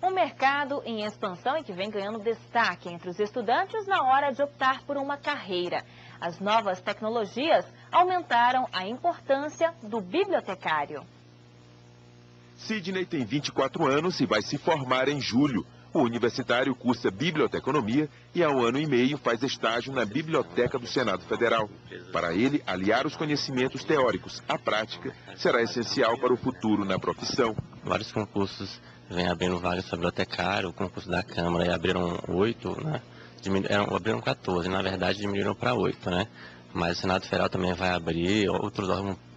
Um mercado em expansão e que vem ganhando destaque entre os estudantes na hora de optar por uma carreira. As novas tecnologias aumentaram a importância do bibliotecário. Sidney tem 24 anos e vai se formar em julho. O universitário cursa biblioteconomia e há 1 ano e meio faz estágio na Biblioteca do Senado Federal. Para ele, aliar os conhecimentos teóricos à prática será essencial para o futuro na profissão. Vários concursos vêm abrindo vagas para bibliotecário, o concurso da Câmara abriram 8, né? Abriram 14, na verdade diminuíram para 8, né? Mas o Senado Federal também vai abrir, outros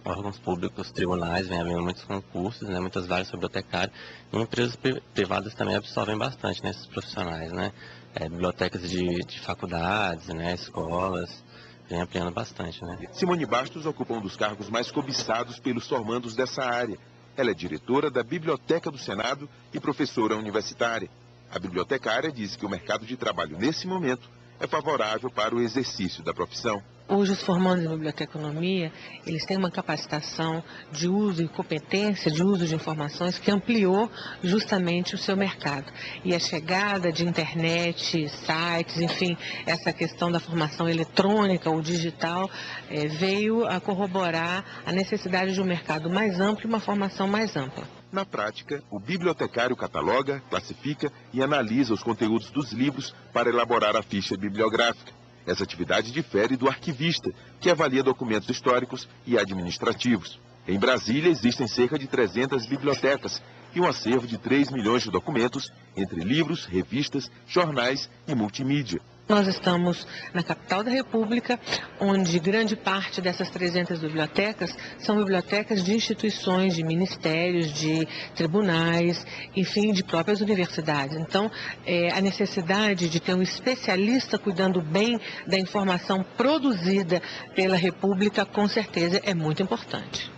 órgãos públicos, tribunais, vêm abrindo muitos concursos, né? Muitas vagas para bibliotecário. E empresas privadas também absorvem bastante, né, esses profissionais, né? Bibliotecas de faculdades, né, escolas, vem ampliando bastante, né? Simone Bastos ocupa um dos cargos mais cobiçados pelos formandos dessa área. Ela é diretora da Biblioteca do Senado e professora universitária. A bibliotecária diz que o mercado de trabalho nesse momento é favorável para o exercício da profissão. Hoje os formandos em biblioteconomia, eles têm uma capacitação de uso e competência de uso de informações que ampliou justamente o seu mercado. E a chegada de internet, sites, enfim, essa questão da formação eletrônica ou digital veio a corroborar a necessidade de um mercado mais amplo e uma formação mais ampla. Na prática, o bibliotecário cataloga, classifica e analisa os conteúdos dos livros para elaborar a ficha bibliográfica. Essa atividade difere do arquivista, que avalia documentos históricos e administrativos. Em Brasília, existem cerca de 300 bibliotecas e um acervo de 3 milhões de documentos, entre livros, revistas, jornais e multimídia. Nós estamos na capital da República, onde grande parte dessas 300 bibliotecas são bibliotecas de instituições, de ministérios, de tribunais, enfim, de próprias universidades. Então, a necessidade de ter um especialista cuidando bem da informação produzida pela República, com certeza, é muito importante.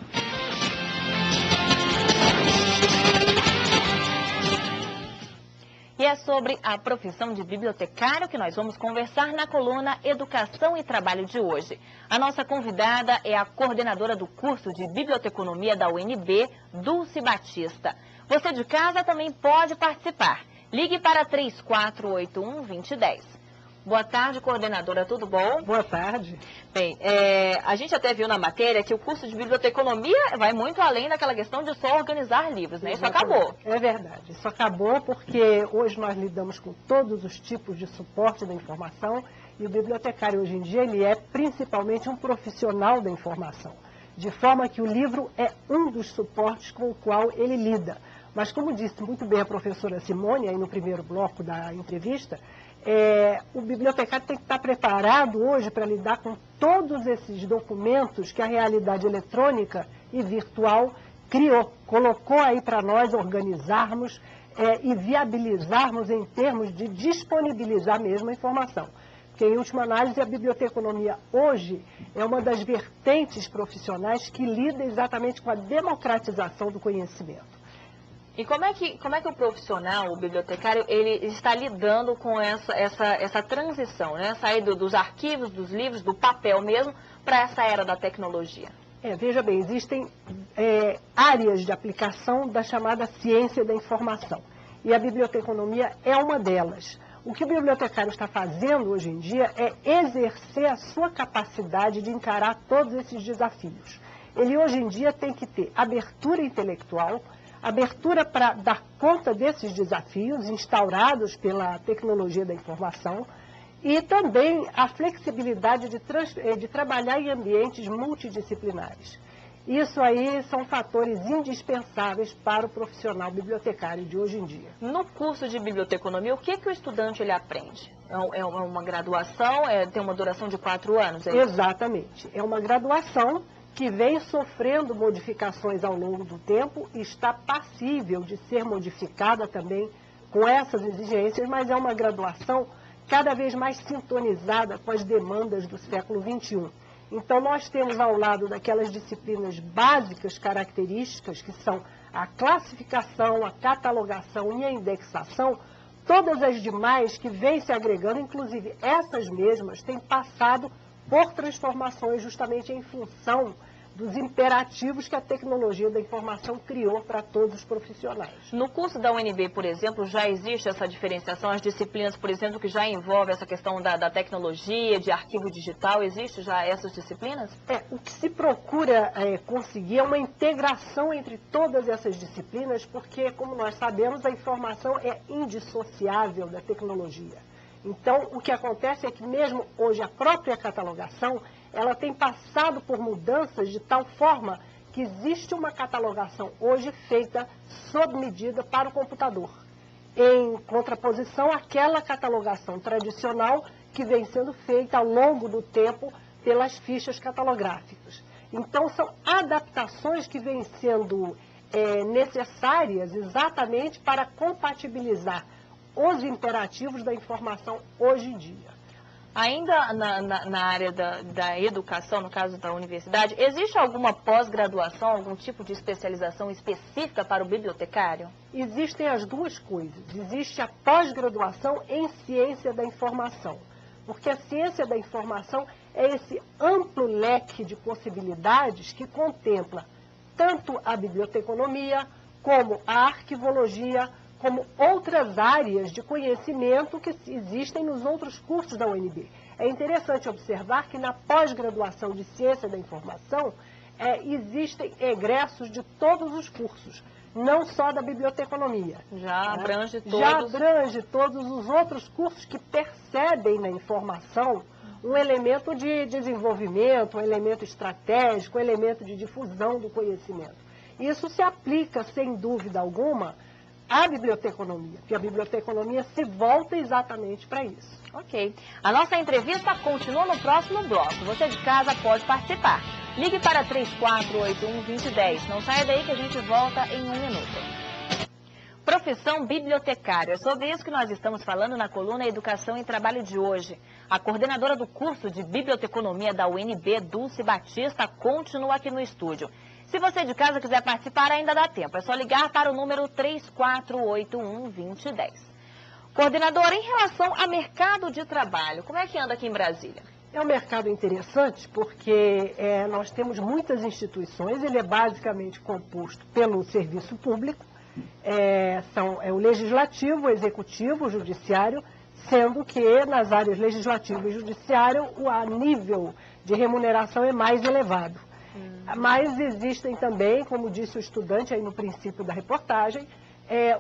E é sobre a profissão de bibliotecário que nós vamos conversar na coluna Educação e Trabalho de hoje. A nossa convidada é a coordenadora do curso de Biblioteconomia da UNB, Dulce Batista. Você de casa também pode participar. Ligue para 3481-2010. Boa tarde, coordenadora, tudo bom? Boa tarde. Bem, a gente até viu na matéria que o curso de biblioteconomia vai muito além daquela questão de só organizar livros, né? Isso acabou. É verdade, isso acabou porque hoje nós lidamos com todos os tipos de suporte da informação e o bibliotecário hoje em dia ele é principalmente um profissional da informação, de forma que o livro é um dos suportes com o qual ele lida. Mas como disse muito bem a professora Simone aí no primeiro bloco da entrevista, o bibliotecário tem que estar preparado hoje para lidar com todos esses documentos que a realidade eletrônica e virtual criou, colocou aí para nós organizarmos e viabilizarmos em termos de disponibilizar mesmo a informação. Porque, em última análise, a biblioteconomia hoje é uma das vertentes profissionais que lida exatamente com a democratização do conhecimento. E como é que o profissional, o bibliotecário, ele está lidando com essa transição, né? Sair dos arquivos, dos livros, do papel mesmo, para essa era da tecnologia? Veja bem, existem áreas de aplicação da chamada ciência da informação. E a biblioteconomia é uma delas. O que o bibliotecário está fazendo hoje em dia é exercer a sua capacidade de encarar todos esses desafios. Ele hoje em dia tem que ter abertura intelectual, abertura para dar conta desses desafios instaurados pela tecnologia da informação e também a flexibilidade de trabalhar em ambientes multidisciplinares. Isso aí são fatores indispensáveis para o profissional bibliotecário de hoje em dia. No curso de biblioteconomia, o que o estudante ele aprende? É uma graduação, tem uma duração de 4 anos? Exatamente, é uma graduação que vem sofrendo modificações ao longo do tempo e está passível de ser modificada também com essas exigências, mas é uma graduação cada vez mais sintonizada com as demandas do século XXI. Então, nós temos ao lado daquelas disciplinas básicas características, que são a classificação, a catalogação e a indexação, todas as demais que vêm se agregando, inclusive essas mesmas, têm passado por transformações justamente em função dos imperativos que a tecnologia da informação criou para todos os profissionais. No curso da UNB, por exemplo, já existe essa diferenciação, as disciplinas, por exemplo, que já envolvem essa questão da tecnologia, de arquivo digital, existe já essas disciplinas? O que se procura conseguir é uma integração entre todas essas disciplinas, porque, como nós sabemos, a informação é indissociável da tecnologia. Então, o que acontece é que mesmo hoje a própria catalogação, ela tem passado por mudanças de tal forma que existe uma catalogação hoje feita sob medida para o computador, em contraposição àquela catalogação tradicional que vem sendo feita ao longo do tempo pelas fichas catalográficas. Então, são adaptações que vêm sendo necessárias exatamente para compatibilizar os imperativos da informação hoje em dia. Ainda na área da educação, no caso da universidade, existe alguma pós-graduação, algum tipo de especialização específica para o bibliotecário? Existem as duas coisas. Existe a pós-graduação em ciência da informação, porque a ciência da informação é esse amplo leque de possibilidades que contempla tanto a biblioteconomia, como a arquivologia, como outras áreas de conhecimento que existem nos outros cursos da UNB. É interessante observar que na pós-graduação de Ciência da Informação existem egressos de todos os cursos, não só da biblioteconomia. Já abrange todos. Já abrange todos os outros cursos que percebem na informação um elemento de desenvolvimento, um elemento estratégico, um elemento de difusão do conhecimento. Isso se aplica, sem dúvida alguma, a biblioteconomia, porque a biblioteconomia se volta exatamente para isso. Ok. A nossa entrevista continua no próximo bloco. Você de casa pode participar. Ligue para 3481-2010. Não saia daí que a gente volta em 1 minuto. Profissão bibliotecária. É sobre isso que nós estamos falando na coluna Educação e Trabalho de hoje. A coordenadora do curso de Biblioteconomia da UNB, Dulce Batista, continua aqui no estúdio. Se você de casa quiser participar, ainda dá tempo. É só ligar para o número 3481-2010. Coordenadora, em relação ao mercado de trabalho, como é que anda aqui em Brasília? É um mercado interessante porque nós temos muitas instituições, ele é basicamente composto pelo serviço público, o legislativo, o executivo, o judiciário, sendo que nas áreas legislativo e judiciário o nível de remuneração é mais elevado. Mas existem também, como disse o estudante aí no princípio da reportagem,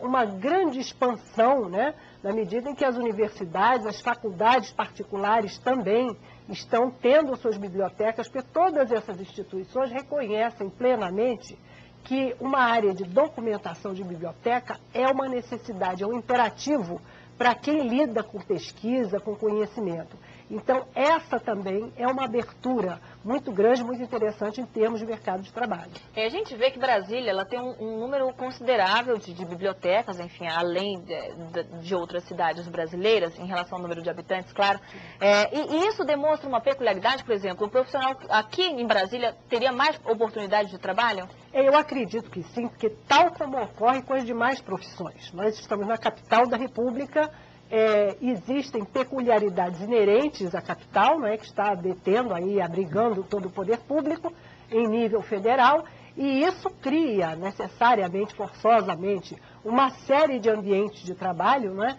uma grande expansão, né, na medida em que as universidades, as faculdades particulares também estão tendo suas bibliotecas, porque todas essas instituições reconhecem plenamente que uma área de documentação de biblioteca é uma necessidade, é um imperativo para quem lida com pesquisa, com conhecimento. Então, essa também é uma abertura muito grande, muito interessante em termos de mercado de trabalho. A gente vê que Brasília ela tem um número considerável de bibliotecas, enfim, além de outras cidades brasileiras, em relação ao número de habitantes, claro. E isso demonstra uma peculiaridade, por exemplo, o profissional aqui em Brasília teria mais oportunidade de trabalho? Eu acredito que sim, porque tal como ocorre com as demais profissões. Nós estamos na capital da República, existem peculiaridades inerentes à capital, né, que está detendo aí, abrigando todo o poder público em nível federal, e isso cria necessariamente, forçosamente, uma série de ambientes de trabalho, né,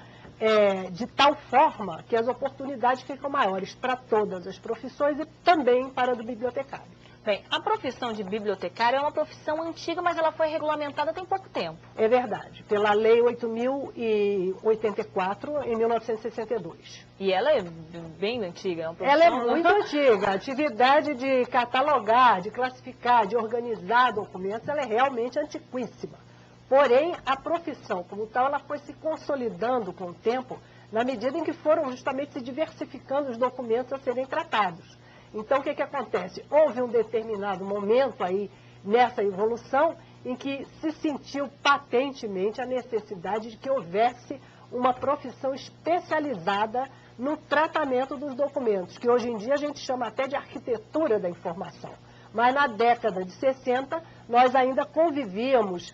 de tal forma que as oportunidades ficam maiores para todas as profissões e também para a do bibliotecário. Bem, a profissão de bibliotecário é uma profissão antiga, mas ela foi regulamentada tem pouco tempo. É verdade, pela Lei 8.084, em 1962. E ela é bem antiga? É uma profissão... Ela é muito antiga. A atividade de catalogar, de classificar, de organizar documentos, ela é realmente antiquíssima. Porém, a profissão como tal, ela foi se consolidando com o tempo, na medida em que foram justamente se diversificando os documentos a serem tratados. Então, o que acontece? Houve um determinado momento aí nessa evolução em que se sentiu patentemente a necessidade de que houvesse uma profissão especializada no tratamento dos documentos, que hoje em dia a gente chama até de arquitetura da informação. Mas na década de 60, nós ainda convivíamos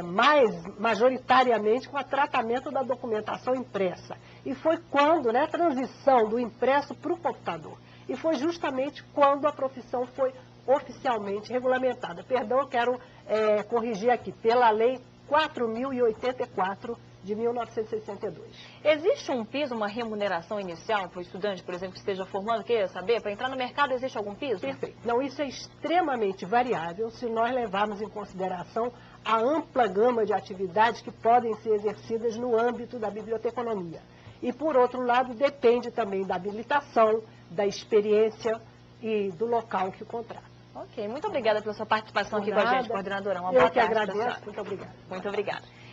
mais majoritariamente com o tratamento da documentação impressa. E foi quando, né, a transição do impresso para o computador. E foi justamente quando a profissão foi oficialmente regulamentada. Perdão, eu quero corrigir aqui, pela Lei 4.084 de 1962. Existe um piso, uma remuneração inicial para o estudante, por exemplo, que esteja formando, queira saber? Para entrar no mercado, existe algum piso? Perfeito. Não, isso é extremamente variável se nós levarmos em consideração a ampla gama de atividades que podem ser exercidas no âmbito da biblioteconomia. E, por outro lado, depende também da habilitação, da experiência e do local que o contrata. Ok, muito obrigada pela sua participação aqui com a gente, coordenadora. Uma boa tarde, tarde. Eu que agradeço. Muito obrigada. Muito obrigada.